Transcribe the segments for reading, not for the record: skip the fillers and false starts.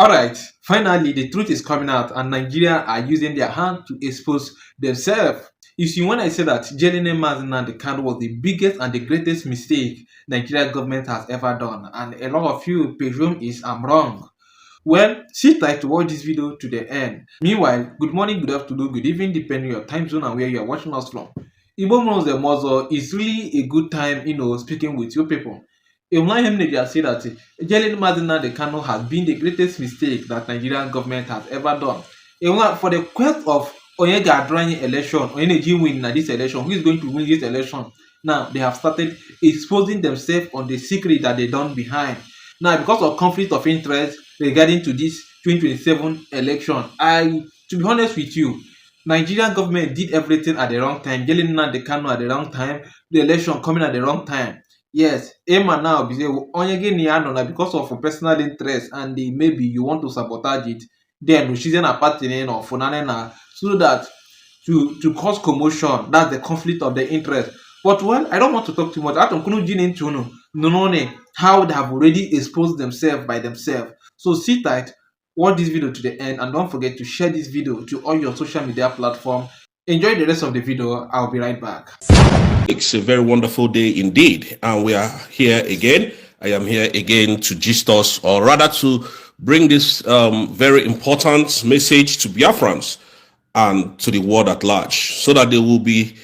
Alright, finally the truth is coming out and Nigeria are using their hand to expose themselves. You see, when I say that jailing Nnamdi Kanu was the biggest and the greatest mistake Nigeria government has ever done, and a lot of you presume is I'm wrong. Well, sit tight to watch this video to the end. Meanwhile, good morning, good afternoon, good evening, depending on your time zone and where you are watching us from. Igbo knows the muzzle is really a good time, speaking with your people. Ibrahim Nigeria said that Jalen Madina the Kano has been the greatest mistake that Nigerian government has ever done. For the quest of Onyega drawing election, Onyeji win this election, who is going to win this election? Now they have started exposing themselves on the secret that they done behind. Now, because of conflict of interest regarding to this 2027 election, to be honest with you, Nigerian government did everything at the wrong time, getting the Kano at the wrong time, the election coming at the wrong time. Yes, Emma now be say onye na because of personal interest and maybe you want to sabotage it, then she's in a party or funane so that to cause commotion, that's the conflict of the interest. But well, I don't want to talk too much. I don't know how they have already exposed themselves by themselves. So sit tight, watch this video to the end, and don't forget to share this video to all your social media platforms. Enjoy the rest of the video. I'll be right back. It's a very wonderful day indeed, and we are here again. I am here again to gist us, or rather to bring this very important message to Biafrans and to the world at large, so that they will be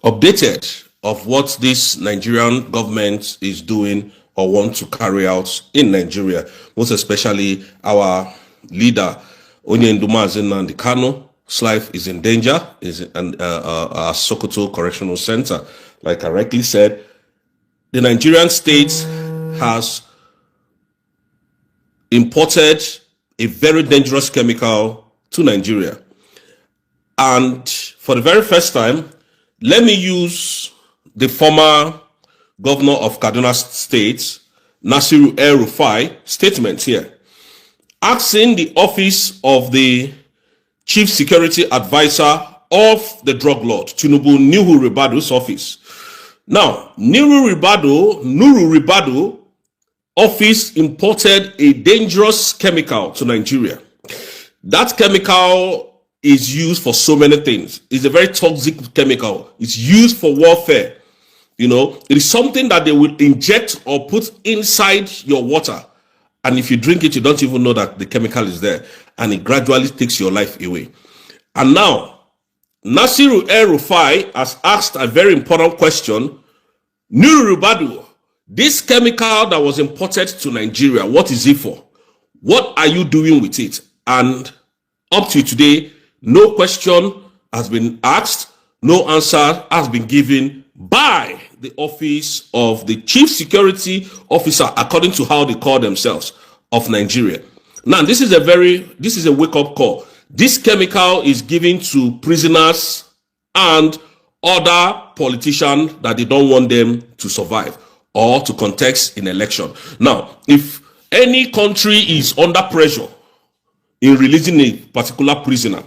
updated of what this Nigerian government is doing or want to carry out in Nigeria, most especially our leader, Nnamdi Kanu. His life is in danger, is in Sokoto Correctional Center. Like I rightly said, the Nigerian state has imported a very dangerous chemical to Nigeria. And for the very first time, let me use the former governor of Kaduna State, Nasiru El-Rufai, statement here, asking the office of the Chief Security Advisor of the drug lord, Tinubu Nuhu Ribadu's office. Now, Nuru Ribadu office imported a dangerous chemical to Nigeria. That chemical is used for so many things. It's a very toxic chemical. It's used for warfare. It is something that they will inject or put inside your water. And if you drink it, you don't even know that the chemical is there. And it gradually takes your life away. And now, Nasiru El-Rufai has asked a very important question. Nuru Ribadu, this chemical that was imported to Nigeria, what is it for? What are you doing with it? And up to today, no question has been asked, no answer has been given by the office of the Chief Security Officer, according to how they call themselves, of Nigeria. Now, this is a wake-up call. This chemical is given to prisoners and other politicians that they don't want them to survive or to contest in election. Now, if any country is under pressure in releasing a particular prisoner,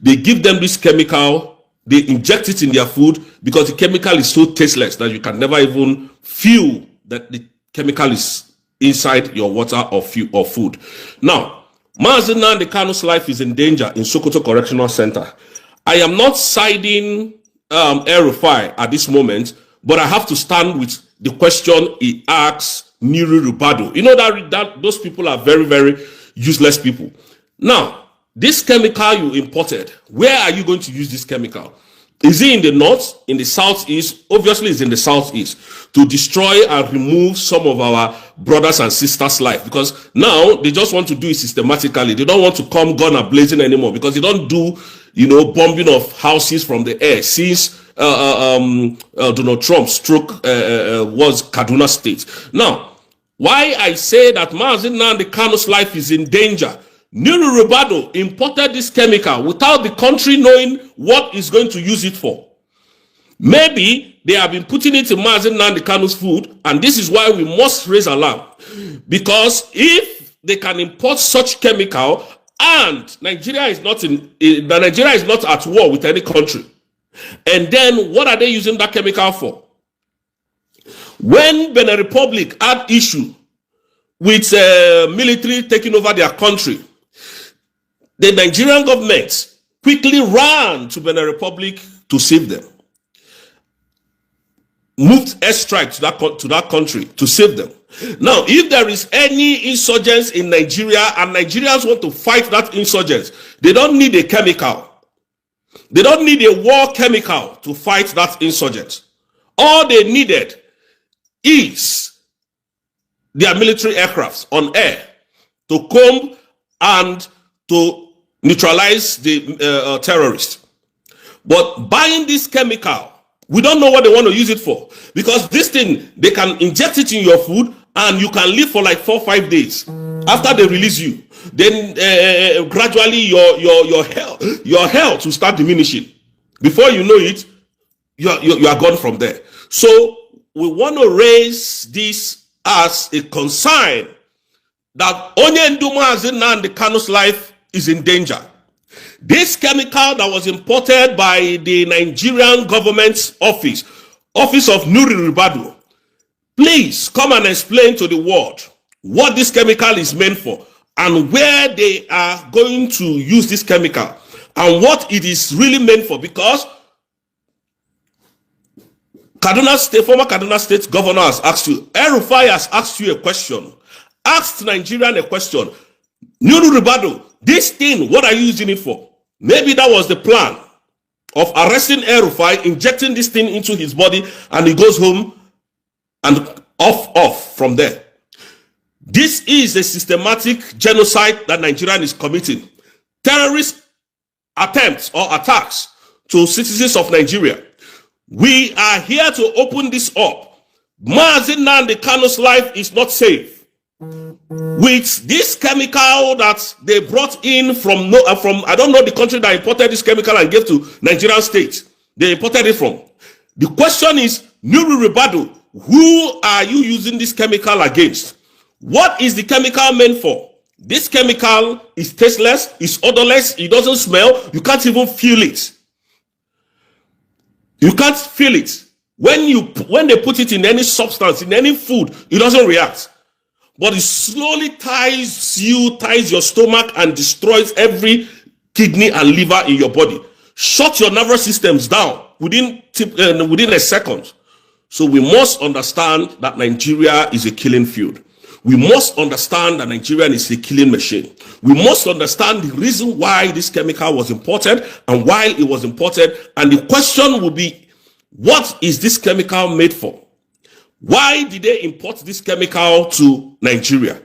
they give them this chemical, they inject it in their food, because the chemical is so tasteless that you can never even feel that the chemical is inside your water or food. Now, Mazi Nnamdi Kanu's life is in danger in Sokoto Correctional Center. I am not siding El-Rufai at this moment, but I have to stand with the question he asks Nuru Ribadu. You know that those people are very, very useless people. Now, this chemical you imported, where are you going to use this chemical? Is it in the north, in the southeast? Obviously, it's in the southeast, to destroy and remove some of our brothers and sisters' life. Because now they just want to do it systematically. They don't want to come gun a-blazing anymore, because they don't do, bombing of houses from the air since Donald Trump was Kaduna State. Now, why I say that Mazi Nnamdi Kanu's life is in danger? Nuru Ribadu imported this chemical without the country knowing what is going to use it for. Maybe they have been putting it in Mazi Nnamdi Kanu's food, and this is why we must raise alarm. Because if they can import such chemical, and Nigeria is not at war with any country, and then what are they using that chemical for? When Benin Republic had issue with military taking over their country, the Nigerian government quickly ran to Benin Republic to save them. Moved airstrike to that country to save them. Now, if there is any insurgents in Nigeria and Nigerians want to fight that insurgents, they don't need a chemical. They don't need a war chemical to fight that insurgent. All they needed is their military aircrafts on air to come and to neutralize the terrorists. But buying this chemical, we don't know what they want to use it for, because this thing, they can inject it in your food and you can live for like 4 or 5 days after they release you. Then gradually your health will start diminishing. Before you know it, you are gone from there. So we want to raise this as a concern that Onye Nduma Nnamdi Kanu's life is in danger. This chemical that was imported by the Nigerian government's office of Nuri Ribadu, please come and explain to the world what this chemical is meant for and where they are going to use this chemical and what it is really meant for. Because former Kaduna State governor has asked you, El-Rufai has asked you a question, asked Nigerian a question. Nuri Ribadu, this thing, what are you using it for? Maybe that was the plan of arresting El-Rufai, injecting this thing into his body, and he goes home and off from there. This is a systematic genocide that Nigeria is committing. Terrorist attempts or attacks to citizens of Nigeria. We are here to open this up. Mazi Nnamdi Kanu's life is not safe. With this chemical that they brought in from I don't know the country that imported this chemical and gave to Nigerian state. They imported it from. The question is, Nuri Ribadu, who are you using this chemical against? What is the chemical meant for? This chemical is tasteless, is odorless, it doesn't smell, you can't even feel it. You can't feel it. When they put it in any substance, in any food, it doesn't react. But it slowly ties your stomach and destroys every kidney and liver in your body. Shut your nervous systems down within a second. So we must understand that Nigeria is a killing field. We must understand that Nigeria is a killing machine. We must understand the reason why this chemical was imported and why it was imported. And the question will be, what is this chemical made for? Why did they import this chemical to Nigeria?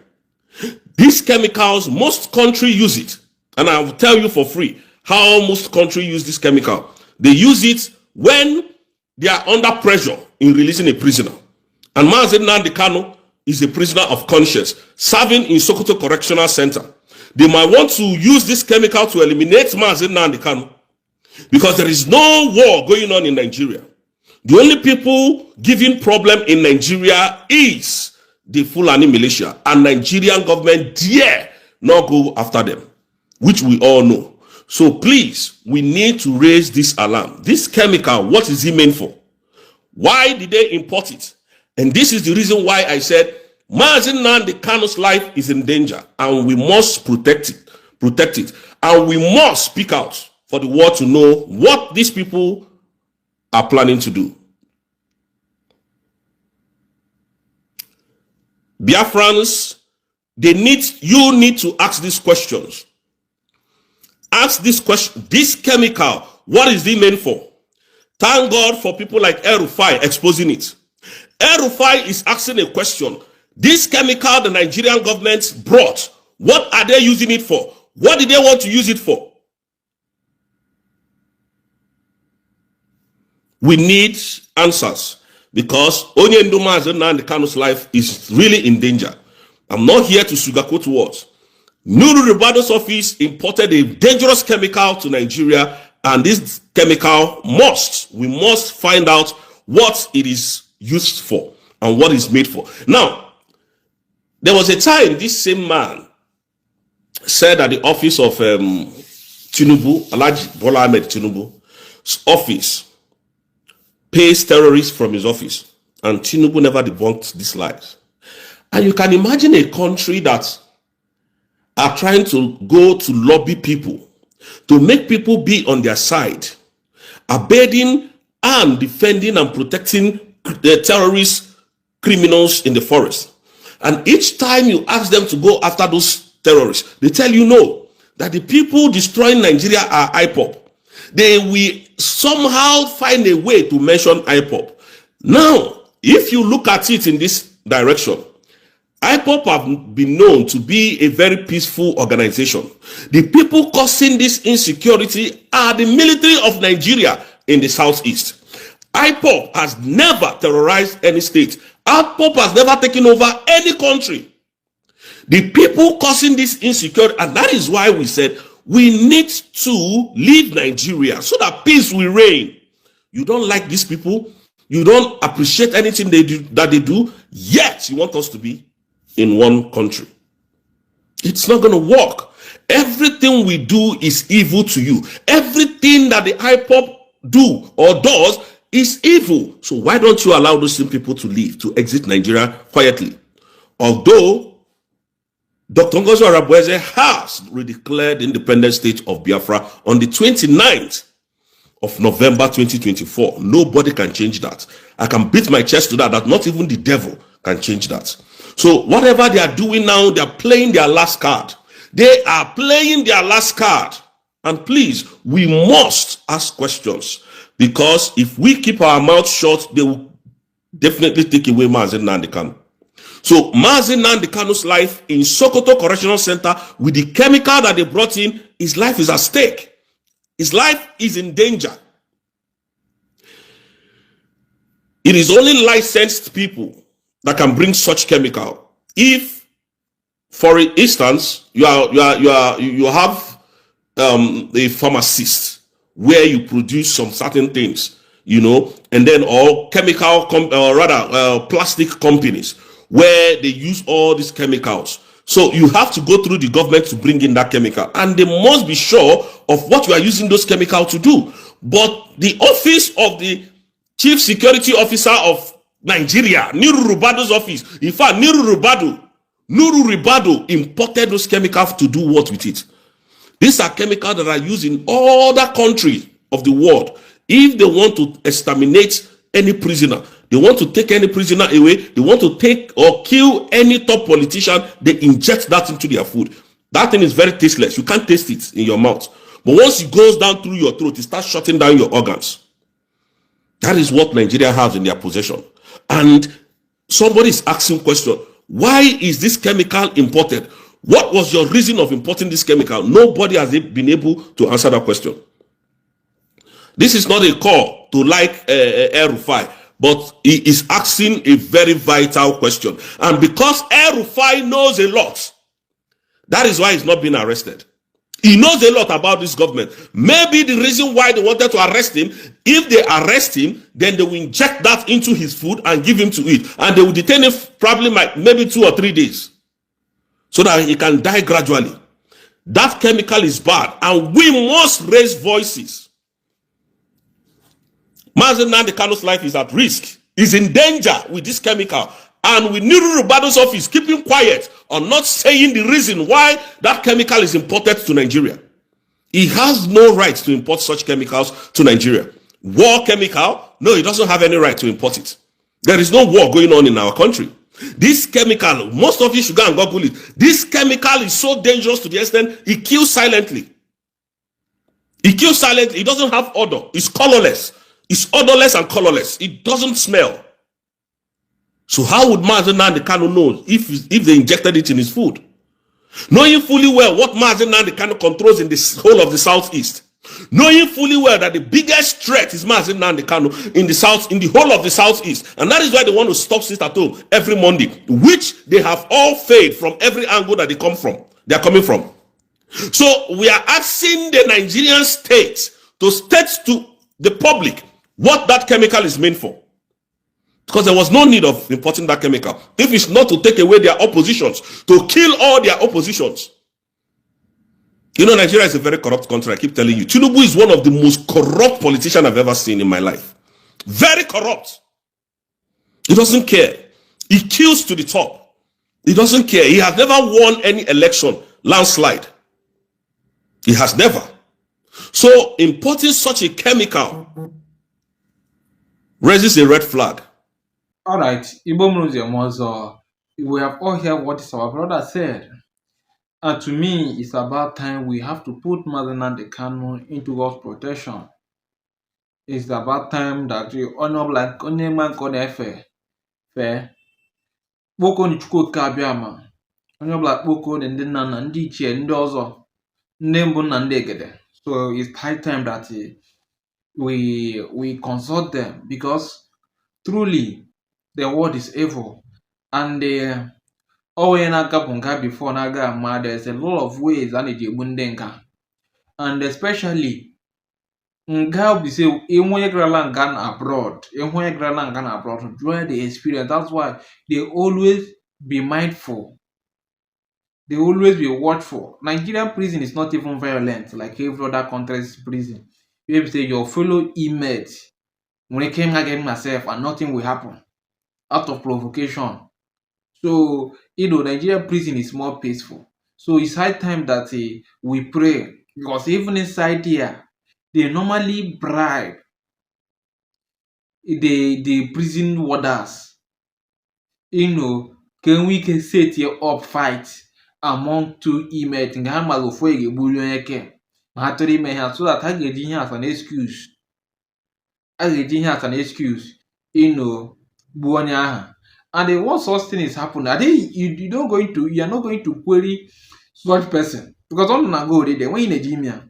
These chemicals, most countries use it. And I will tell you for free how most countries use this chemical. They use it when they are under pressure in releasing a prisoner. And Mazi Nnamdi Kanu is a prisoner of conscience, serving in Sokoto Correctional Center. They might want to use this chemical to eliminate Mazi Nnamdi Kanu because there is no war going on in Nigeria. The only people giving problem in Nigeria is the Fulani militia, and Nigerian government dare not go after them, which we all know. So please, we need to raise this alarm. This chemical, what is it meant for? Why did they import it? And this is the reason why I said Mazi Nnamdi Kanu's life is in danger, and we must protect it, and we must speak out for the world to know what these people are planning to do. Biafrans, you need to ask these questions. Ask this question, this chemical, what is it meant for? Thank God for people like El-Rufai exposing it. El-Rufai is asking a question. This chemical the Nigerian government brought, what are they using it for? What did they want to use it for? We need answers because Onye Nduma Nnamdi Kanu's life is really in danger. I'm not here to sugarcoat words. Nuri Ribado's office imported a dangerous chemical to Nigeria, and this chemical we must find out what it is used for and what it's made for. Now, there was a time this same man said at the office of Tinubu, Alhaji Bola Ahmed Tinubu's office, pays terrorists from his office. And Tinubu never debunked these lies. And you can imagine a country that are trying to go to lobby people, to make people be on their side, abating and defending and protecting the terrorist criminals in the forest. And each time you ask them to go after those terrorists, they tell you no, that the people destroying Nigeria are IPOB. They will somehow find a way to mention IPOB. Now, if you look at it in this direction, IPOB have been known to be a very peaceful organization. The people causing this insecurity are the military of Nigeria in the southeast. IPOB has never terrorized any state. IPOB has never taken over any country. The people causing this insecurity, and that is why we said we need to leave Nigeria so that peace will reign. You don't like these people, you don't appreciate anything that they do, yet you want us to be in one country. It's not going to work. Everything we do is evil to you. Everything that the IPOB do or does is evil. So why don't you allow those same people to leave, to exit Nigeria quietly? Although Dr. Ngozi Arabweze has redeclared the independent state of Biafra on the 29th of November 2024. Nobody can change that. I can beat my chest to that not even the devil can change that. So whatever they are doing now, they are playing their last card. They are playing their last card. And please, we must ask questions, because if we keep our mouth shut, they will definitely take away Mazi Nnamdi Kanu. So Mazi Nnamdi Kanu's life in Sokoto Correctional Center, with the chemical that they brought in, his life is at stake. His life is in danger. It is only licensed people that can bring such chemical. If, for instance, you have a pharmacist where you produce some certain things, and then all chemical or rather plastic companies where they use all these chemicals. So you have to go through the government to bring in that chemical, and they must be sure of what you are using those chemicals to do. But the office of the Chief Security Officer of Nigeria, Nuru Ribado's office, in fact, Nuru Ribado imported those chemicals to do what with it? These are chemicals that are used in other countries of the world. If they want to exterminate any prisoner, they want to take any prisoner away, they want to take or kill any top politician, they inject that into their food. That thing is very tasteless. You can't taste it in your mouth. But once it goes down through your throat, it starts shutting down your organs. That is what Nigeria has in their possession. And somebody is asking question, why is this chemical imported? What was your reason of importing this chemical? Nobody has been able to answer that question. This is not a call to like El-Rufai, but he is asking a very vital question. And because El-Rufai knows a lot, that is why he's not being arrested. He knows a lot about this government. Maybe the reason why they wanted to arrest him, if they arrest him, then they will inject that into his food and give him to eat. And they will detain him probably maybe 2 or 3 days, so that he can die gradually. That chemical is bad, and we must raise voices. Mazi Nnamdi Kanu's life is at risk. He's in danger with this chemical. And with Nuru Ribado's office keeping quiet on not saying the reason why that chemical is imported to Nigeria. He has no right to import such chemicals to Nigeria. War chemical? No, he doesn't have any right to import it. There is no war going on in our country. This chemical, most of you should go and Google it. This chemical is so dangerous to the extent it kills silently. It kills silently. It doesn't have odor. It's colorless. It's odorless and colorless. It doesn't smell. So how would Mazi Nnamdi Kanu know if they injected it in his food? Knowing fully well what Mazi Nnamdi Kanu controls in the whole of the southeast. Knowing fully well that the biggest threat is Mazi Nnamdi Kanu in the whole of the southeast. And that is why they want to stop sit at home every Monday, which they have all failed from every angle that they are coming from. So we are asking the Nigerian state to state to the public what that chemical is meant for. Because there was no need of importing that chemical. If it's not to take away their oppositions, to kill all their oppositions. You know, Nigeria is a very corrupt country, I keep telling you. Tinubu is one of the most corrupt politicians I've ever seen in my life. Very corrupt. He doesn't care. He kills to the top. He doesn't care. He has never won any election landslide. He has never. So importing such a chemical raises a red flag. All right, Igbo Museum was we have all heard what our brother said. And to me, it's about time we have to put Mazenand Kanu into God's protection. It's about time that we honor like onye man ka ọ na-efe fee kpoko ni Chukwuka Abịama onye ọbụla kpoko na ndị nna na ndị ichie ndị ọzọ ndị mbụ na ndị egede. So it's high time that we consult them because truly the world is evil and onye na-agapụ nka before na-aga ama there's a lot of ways a na-eji egbu ndị nka and especially nga be say onye garala nga na abroad onye garala nga na abroad during the experience. That's why they always be mindful, they always be watchful. Nigerian prison is not even violent like every other country's prison. You say your fellow inmate when I came against myself and nothing will happen out of provocation. So Nigerian prison is more peaceful. So it's high time that we pray because even inside here they normally bribe the prison warders, can we can set here up fight among two inmates nga ha mara ofu ga-egbuli onye ke ma ha chọrọ ime ha so that ha ga-eji ihe as an excuse a ga-eji ihe as an excuse gbuo onye ahụ. And what such thing is happening, I think you are not going to query such person because ọ nọ na go already when you na-eji ime ya.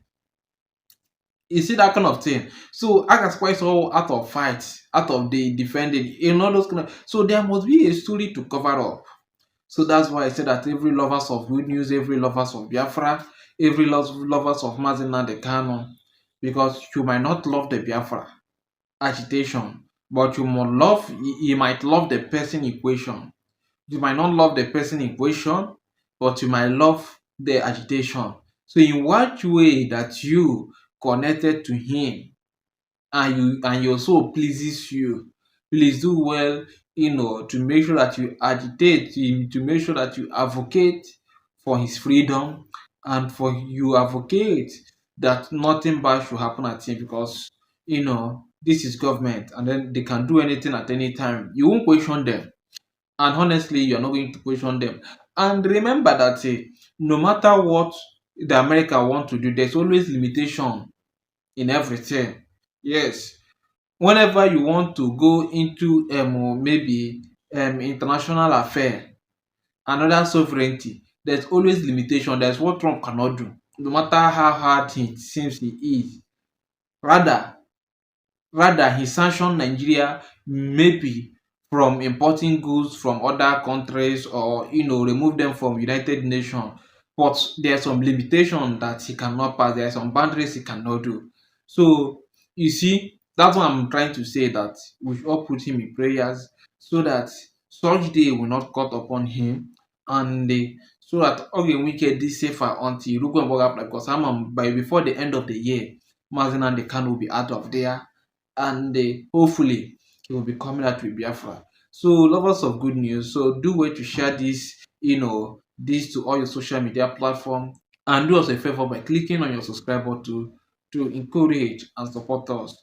You see that kind of thing. So I can spice all out of fights, out of the defending, all those kind of. So there must be a story to cover up. So that's why I said that every lovers of good news, every lovers of Biafra, every lovers of Mazenand Kanu, because you might not love the Biafra agitation, but you might love the person in question. You might not love the person in question, but you might love the agitation. So in what way that you connected to him and your soul pleases you, please do well, to make sure that you agitate him, to make sure that you advocate for his freedom and for you advocate that nothing bad should happen at him because this is government and then they can do anything at any time. You won't question them. And honestly, you're not going to question them. And remember that no matter what the America want to do, there's always limitation in everything. Yes. Whenever you want to go into maybe international affair, another sovereignty, there's always limitation. There's what Trump cannot do. No matter how hard it seems he is. Rather, Rather, he sanctioned Nigeria maybe from importing goods from other countries or remove them from United Nations. But there are some limitations that he cannot pass. There are some boundaries he cannot do. So you see, that's what I'm trying to say that we should all put him in prayers so that such day will not cut upon him and so that okay we can be safer until Rugo and because by before the end of the year, Mazen and the can will be out of there and hopefully he will be coming out with Biafra. So lovers of good news, so do wait to share this, this to all your social media platform and do us a favor by clicking on your subscribe button to encourage and support us.